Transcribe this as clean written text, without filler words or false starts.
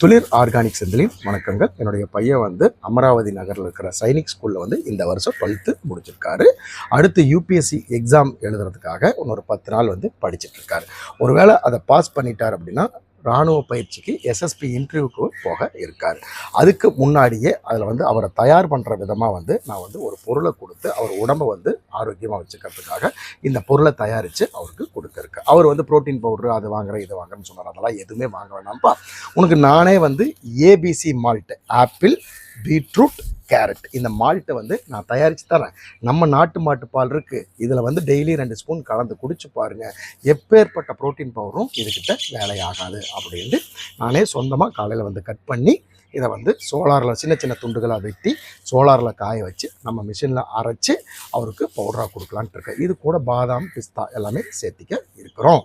துளிர் ஆர்கானிக் செந்திலின் வணக்கங்கள். என்னுடைய பையன் வந்து அமராவதி நகரில் இருக்கிற சைனிக் ஸ்கூலில் வந்து இந்த வருஷம் 12th முடிச்சிருக்காரு. அடுத்து யூபிஎஸ்சி எக்ஸாம் எழுதுறதுக்காக இன்னொரு 10 நாள் வந்து படிச்சுட்டு இருக்காரு. ஒருவேளை அதை பாஸ் பண்ணிட்டார் அப்படின்னா இராணுவ பயிற்சிக்கு எஸ்எஸ்பி இன்டர்வியூக்கு போக இருக்கார். அதுக்கு முன்னாடியே அதில் வந்து அவரை தயார் பண்ணுற விதமாக வந்து நான் வந்து ஒரு பொருளை கொடுத்து அவர் உடம்பை வந்து ஆரோக்கியமாக வச்சுக்கிறதுக்காக இந்த பொருளை தயாரித்து அவருக்கு கொடுக்க இருக்கு. அவர் வந்து ப்ரோட்டீன் பவுட்ரு அது வாங்குறேன் இது வாங்குறேன்னு சொன்னார். அதெல்லாம் எதுவுமே வாங்க வேணாம்ப்பா, உனக்கு நானே வந்து ABC malt, apple, beetroot, carrot இந்த மால்ட்டை வந்து நான் தயாரித்து தரேன். நம்ம நாட்டு மாட்டு பால் இருக்குது, இதில் வந்து டெய்லி 2 ஸ்பூன் கலந்து குடிச்சு பாருங்கள், எப்பேற்பட்ட ப்ரோட்டீன் பவுடரும் இதுக்கிட்ட வேலையாகாது அப்படின்ட்டு நானே சொந்தமாக காலையில் வந்து கட் பண்ணி இதை வந்து சோலாரில் சின்ன சின்ன துண்டுகளாக வெட்டி சோலாரில் காய வச்சு நம்ம மிஷினில் அரைச்சி அவருக்கு பவுடராக கொடுக்கலான்ட்டு இருக்கேன். இது கூட பாதாம், பிஸ்தா எல்லாமே சேர்த்திக்க இருக்கிறோம்.